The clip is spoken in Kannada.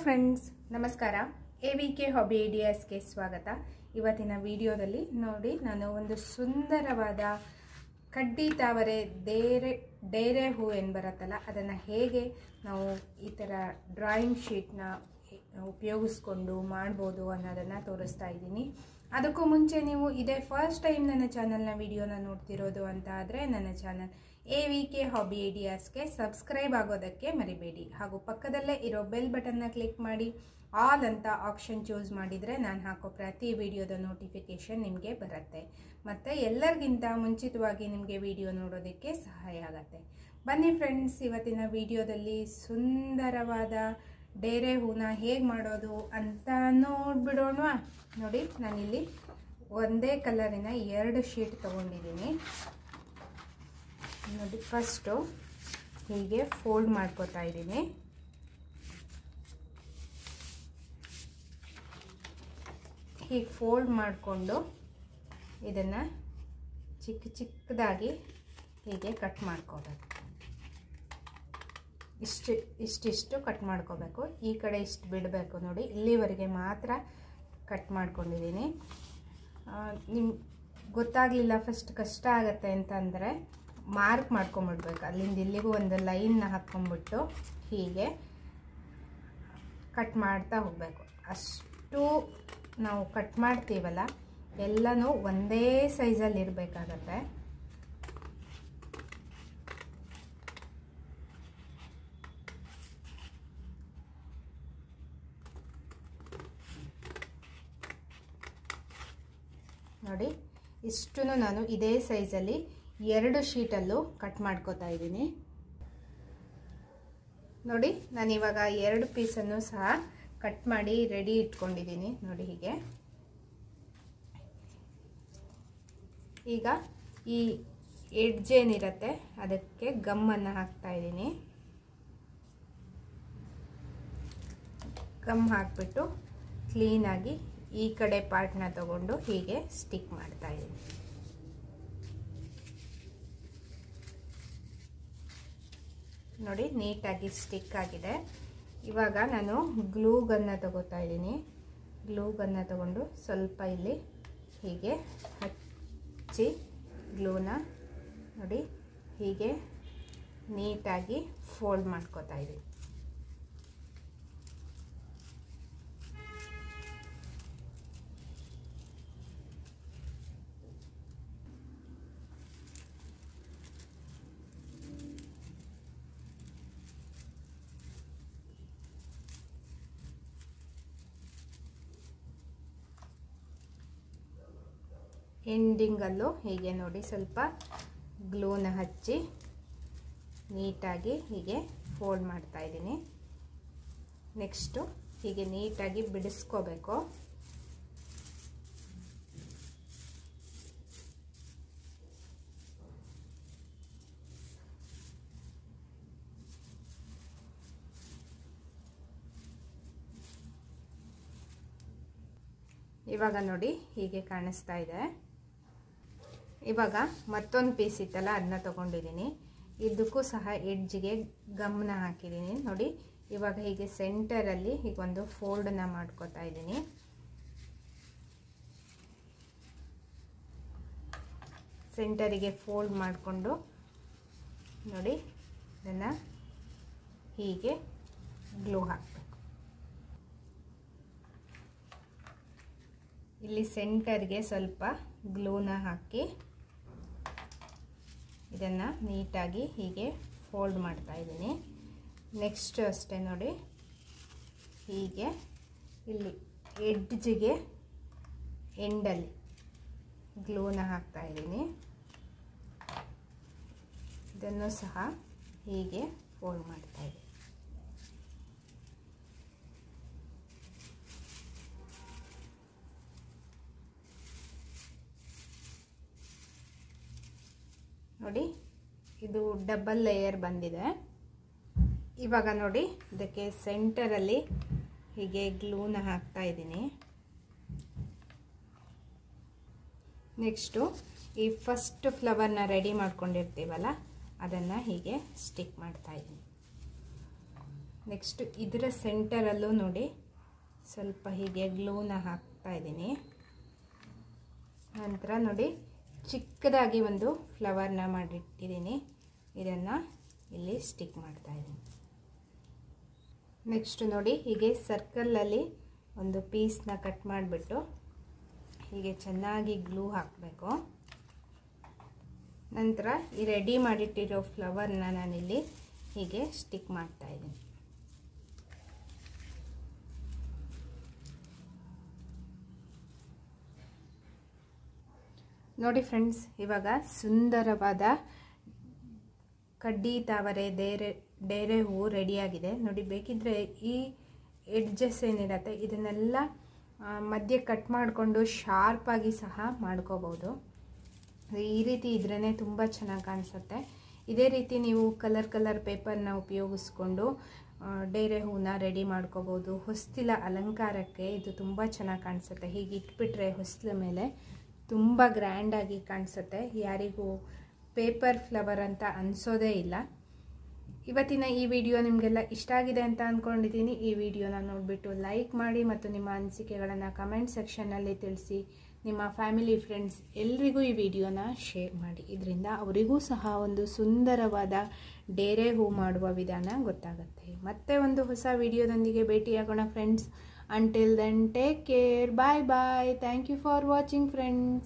ಫ್ರೆಂಡ್ಸ್, ನಮಸ್ಕಾರ. AVK ಹಾಬಿ ಐಡಿಯಾಸ್ಗೆ ಸ್ವಾಗತ. ಇವತ್ತಿನ ವಿಡಿಯೋದಲ್ಲಿ ನೋಡಿ, ನಾನು ಒಂದು ಸುಂದರವಾದ ಕಡ್ಡಿ ತಾವರೆ ಡೇರೆ ಹೂ ಏನು ಬರುತ್ತಲ್ಲ, ಅದನ್ನು ಹೇಗೆ ನಾವು ಈ ಥರ ಡ್ರಾಯಿಂಗ್ ಶೀಟ್ನ ಉಪಯೋಗಿಸ್ಕೊಂಡು ಮಾಡ್ಬೋದು ಅನ್ನೋದನ್ನು ತೋರಿಸ್ತಾ ಇದ್ದೀನಿ. ಅದಕ್ಕೂ ಮುಂಚೆ ನೀವು ಇದೇ ಫಸ್ಟ್ ಟೈಮ್ ನನ್ನ ಚಾನಲ್ನ ವಿಡಿಯೋನ ನೋಡ್ತಿರೋದು ಅಂತ ಆದರೆ ನನ್ನ ಚಾನಲ್ AVK ಹಾಬಿ ಐಡಿಯಾಸ್ಗೆ ಸಬ್ಸ್ಕ್ರೈಬ್ ಆಗೋದಕ್ಕೆ ಮರಿಬೇಡಿ. ಹಾಗೂ ಪಕ್ಕದಲ್ಲೇ ಇರೋ ಬೆಲ್ ಬಟನ್ನ ಕ್ಲಿಕ್ ಮಾಡಿ ಆಲ್ ಅಂತ ಆಪ್ಷನ್ ಚೂಸ್ ಮಾಡಿದರೆ ನಾನು ಹಾಕೋ ಪ್ರತಿ ವಿಡಿಯೋದ ನೋಟಿಫಿಕೇಷನ್ ನಿಮಗೆ ಬರುತ್ತೆ. ಮತ್ತು ಎಲ್ಲರಿಗಿಂತ ಮುಂಚಿತವಾಗಿ ನಿಮಗೆ ವಿಡಿಯೋ ನೋಡೋದಕ್ಕೆ ಸಹಾಯ ಆಗುತ್ತೆ. ಬನ್ನಿ ಫ್ರೆಂಡ್ಸ್, ಇವತ್ತಿನ ವಿಡಿಯೋದಲ್ಲಿ ಸುಂದರವಾದ ಡೇರೆ ಹೂನ ಹೇಗೆ ಮಾಡೋದು ಅಂತ ನೋಡ್ಬಿಡೋಣ. ನೋಡಿ, ನಾನಿಲ್ಲಿ ಒಂದೇ ಕಲರಿನ 2 ಶೀಟ್ ತೊಗೊಂಡಿದ್ದೀನಿ. ನೋಡಿ, ಫಸ್ಟು ಹೀಗೆ ಫೋಲ್ಡ್ ಮಾಡ್ಕೋತಾ ಇದ್ದೀನಿ. ಹೀಗೆ ಫೋಲ್ಡ್ ಮಾಡಿಕೊಂಡು ಇದನ್ನು ಚಿಕ್ಕದಾಗಿ ಹೀಗೆ ಕಟ್ ಮಾಡ್ಕೋಬೇಕು. ಇಷ್ಟಿಷ್ಟು ಕಟ್ ಮಾಡ್ಕೋಬೇಕು. ಈ ಕಡೆ ಇಷ್ಟು ಬಿಡಬೇಕು. ನೋಡಿ, ಇಲ್ಲಿವರೆಗೆ ಮಾತ್ರ ಕಟ್ ಮಾಡ್ಕೊಂಡಿದ್ದೀನಿ. ನಿಮ್ಗೆ ಗೊತ್ತಾಗಲಿಲ್ಲ, ಫಸ್ಟ್ ಕಷ್ಟ ಆಗುತ್ತೆ ಅಂತಂದರೆ ಮಾರ್ಕ್ ಮಾಡ್ಕೊಂಬಿಡ್ಬೇಕು. ಅಲ್ಲಿಂದ ಇಲ್ಲಿಗೂ ಒಂದು ಲೈನ್ನ ಹಾಕ್ಕೊಂಬಿಟ್ಟು ಹೀಗೆ ಕಟ್ ಮಾಡ್ತಾ ಹೋಗಬೇಕು. ಅಷ್ಟು ನಾವು ಕಟ್ ಮಾಡ್ತೀವಲ್ಲ, ಎಲ್ಲನೂ ಒಂದೇ ಸೈಜಲ್ಲಿ ಇರಬೇಕಾಗತ್ತೆ. ನೋಡಿ, ಇಷ್ಟು ನಾನು ಇದೇ ಸೈಜಲ್ಲಿ 2 ಶೀಟಲ್ಲೂ ಕಟ್ ಮಾಡ್ಕೋತಾ ಇದ್ದೀನಿ. ನೋಡಿ, ನಾನಿವಾಗ 2 ಪೀಸನ್ನು ಸಹ ಕಟ್ ಮಾಡಿ ರೆಡಿ ಇಟ್ಕೊಂಡಿದ್ದೀನಿ. ನೋಡಿ, ಹೀಗೆ ಈಗ ಈ ಎಡ್ಜ್ ಏನಿರುತ್ತೆ ಅದಕ್ಕೆ ಗಮ್ಮನ್ನು ಹಾಕ್ತಾ ಇದ್ದೀನಿ. ಗಮ್ ಹಾಕ್ಬಿಟ್ಟು ಕ್ಲೀನಾಗಿ ಈ ಕಡೆ ಪಾರ್ಟ್ನ ತಗೊಂಡು ಹೀಗೆ ಸ್ಟಿಕ್ ಮಾಡ್ತಾ ಇದ್ದೀನಿ. ನೋಡಿ, ನೀಟಾಗಿ ಸ್ಟಿಕ್ ಆಗಿದೆ. ಇವಾಗ ನಾನು ಗ್ಲೂ ಗನ್ನ ತಗೋತಾ ಇದ್ದೀನಿ. ಗ್ಲೂ ಗನ್ನ ತಗೊಂಡು ಸ್ವಲ್ಪ ಇಲ್ಲಿ ಹೀಗೆ ಹಚ್ಚಿ ಗ್ಲೂನ ನೋಡಿ ಹೀಗೆ ನೀಟಾಗಿ ಫೋಲ್ಡ್ ಮಾಡ್ಕೋತಾ ಇದ್ದೀನಿ. ಎಂಡಿಂಗಲ್ಲೂ ಹೀಗೆ ನೋಡಿ ಸ್ವಲ್ಪ ಗ್ಲೂನ ಹಚ್ಚಿ ನೀಟಾಗಿ ಹೀಗೆ ಫೋಲ್ಡ್ ಮಾಡ್ತಾ ಇದ್ದೀನಿ. ನೆಕ್ಸ್ಟು ಹೀಗೆ ನೀಟಾಗಿ ಬಿಡಿಸ್ಕೋಬೇಕು. ಇವಾಗ ನೋಡಿ ಹೀಗೆ ಕಾಣಿಸ್ತಾ ಇದೆ. ಇವಾಗ ಮತ್ತೊಂದು ಪೀಸ್ ಇತ್ತಲ್ಲ, ಅದನ್ನ ತಗೊಂಡಿದ್ದೀನಿ. ಇದಕ್ಕೂ ಸಹ ಎಡ್ಜ್ಗೆ ಗಮ್ನ ಹಾಕಿದ್ದೀನಿ. ನೋಡಿ, ಇವಾಗ ಹೀಗೆ ಸೆಂಟರಲ್ಲಿ ಹೀಗೊಂದು ಫೋಲ್ಡನ್ನ ಮಾಡ್ಕೋತಾ ಇದ್ದೀನಿ. ಸೆಂಟರಿಗೆ ಫೋಲ್ಡ್ ಮಾಡಿಕೊಂಡು ನೋಡಿ ಇದನ್ನು ಹೀಗೆ ಗ್ಲೂ ಹಾಕಬೇಕು. ಇಲ್ಲಿ ಸೆಂಟರ್ಗೆ ಸ್ವಲ್ಪ ಗ್ಲೂನ ಹಾಕಿ ಇದನ್ನು ನೀಟಾಗಿ ಹೀಗೆ ಫೋಲ್ಡ್ ಮಾಡ್ತಾ ಇದ್ದೀನಿ. ನೆಕ್ಸ್ಟ್ ಅಷ್ಟೇ ನೋಡಿ, ಹೀಗೆ ಇಲ್ಲಿ ಎಡ್ಜ್ಗೆ ಎಂಡಲ್ಲಿ ಗ್ಲೂನ ಹಾಕ್ತಾ ಇದ್ದೀನಿ. ಇದನ್ನು ಸಹ ಹೀಗೆ ಫೋಲ್ಡ್ ಮಾಡ್ತಾ ಇದ್ದೀನಿ. ನೋಡಿ, ಇದು ಡಬಲ್ ಲೇಯರ್ ಬಂದಿದೆ. ಇವಾಗ ನೋಡಿ, ಇದಕ್ಕೆ ಸೆಂಟರಲ್ಲಿ ಹೀಗೆ ಗ್ಲೂನ ಹಾಕ್ತಾ ಇದ್ದೀನಿ. ನೆಕ್ಸ್ಟು ಈ ಫಸ್ಟ್ ಫ್ಲವರ್ನ ರೆಡಿ ಮಾಡ್ಕೊಂಡಿರ್ತೀವಲ್ಲ, ಅದನ್ನು ಹೀಗೆ ಸ್ಟಿಕ್ ಮಾಡ್ತಾ ಇದ್ದೀನಿ. ನೆಕ್ಸ್ಟ್ ಇದರ ಸೆಂಟರಲ್ಲೂ ನೋಡಿ ಸ್ವಲ್ಪ ಹೀಗೆ ಗ್ಲೂನ ಹಾಕ್ತಾ ಇದ್ದೀನಿ. ನಂತರ ನೋಡಿ ಚಿಕ್ಕದಾಗಿ ಒಂದು ಫ್ಲವರ್ನ ಮಾಡಿಟ್ಟಿದ್ದೀನಿ, ಇದನ್ನು ಇಲ್ಲಿ ಸ್ಟಿಕ್ ಮಾಡ್ತಾ ಇದ್ದೀನಿ. ನೆಕ್ಸ್ಟ್ ನೋಡಿ ಹೀಗೆ ಸರ್ಕಲಲ್ಲಿ ಒಂದು ಪೀಸ್ನ ಕಟ್ ಮಾಡಿಬಿಟ್ಟು ಹೀಗೆ ಚೆನ್ನಾಗಿ ಗ್ಲೂ ಹಾಕಬೇಕು. ನಂತರ ಈ ರೆಡಿ ಮಾಡಿಟ್ಟಿರೋ ಫ್ಲವರ್ನ ನಾನಿಲ್ಲಿ ಹೀಗೆ ಸ್ಟಿಕ್ ಮಾಡ್ತಾ ಇದ್ದೀನಿ. ನೋಡಿ ಫ್ರೆಂಡ್ಸ್, ಇವಾಗ ಸುಂದರವಾದ ಕಡ್ಡಿ ತಾವರೆ ಡೇರೆ ಹೂವು ರೆಡಿಯಾಗಿದೆ. ನೋಡಿ, ಬೇಕಿದ್ದರೆ ಈ ಎಡ್ಜಸ್ ಏನಿರುತ್ತೆ ಇದನ್ನೆಲ್ಲ ಮಧ್ಯೆ ಕಟ್ ಮಾಡಿಕೊಂಡು ಶಾರ್ಪಾಗಿ ಸಹ ಮಾಡ್ಕೋಬೋದು. ಈ ರೀತಿ ಇದ್ರೇ ತುಂಬ ಚೆನ್ನಾಗಿ ಕಾಣಿಸುತ್ತೆ. ಇದೇ ರೀತಿ ನೀವು ಕಲರ್ ಪೇಪರ್ನ ಉಪಯೋಗಿಸ್ಕೊಂಡು ಡೇರೆ ಹೂವನ್ನ ರೆಡಿ ಮಾಡ್ಕೋಬೋದು. ಹೊಸ್ತಿಲ ಅಲಂಕಾರಕ್ಕೆ ಇದು ತುಂಬ ಚೆನ್ನಾಗಿ ಕಾಣಿಸುತ್ತೆ. ಹೀಗೆ ಇಟ್ಬಿಟ್ರೆ ಹೊಸ್ತಿಲ ಮೇಲೆ ತುಂಬ ಗ್ರ್ಯಾಂಡಾಗಿ ಕಾಣಿಸುತ್ತೆ. ಯಾರಿಗೂ ಪೇಪರ್ ಫ್ಲವರ್ ಅಂತ ಅನಿಸೋದೇ ಇಲ್ಲ. ಇವತ್ತಿನ ಈ ವಿಡಿಯೋ ನಿಮಗೆಲ್ಲ ಇಷ್ಟ ಆಗಿದೆ ಅಂತ ಅಂದ್ಕೊಂಡಿದ್ದೀನಿ. ಈ ವಿಡಿಯೋನ ನೋಡಿಬಿಟ್ಟು ಲೈಕ್ ಮಾಡಿ ಮತ್ತು ನಿಮ್ಮ ಅನಿಸಿಕೆಗಳನ್ನು ಕಮೆಂಟ್ ಸೆಕ್ಷನ್ನಲ್ಲಿ ತಿಳಿಸಿ. ನಿಮ್ಮ ಫ್ಯಾಮಿಲಿ ಫ್ರೆಂಡ್ಸ್ ಎಲ್ರಿಗೂ ಈ ವಿಡಿಯೋನ ಶೇರ್ ಮಾಡಿ. ಇದರಿಂದ ಅವರಿಗೂ ಸಹ ಒಂದು ಸುಂದರವಾದ ಡೇರೆ ಹೂ ಮಾಡುವ ವಿಧಾನ ಗೊತ್ತಾಗುತ್ತೆ. ಮತ್ತೆ ಒಂದು ಹೊಸ ವಿಡಿಯೋದೊಂದಿಗೆ ಭೇಟಿಯಾಗೋಣ friends. Until then, take care. Bye bye. Thank you for watching, friends.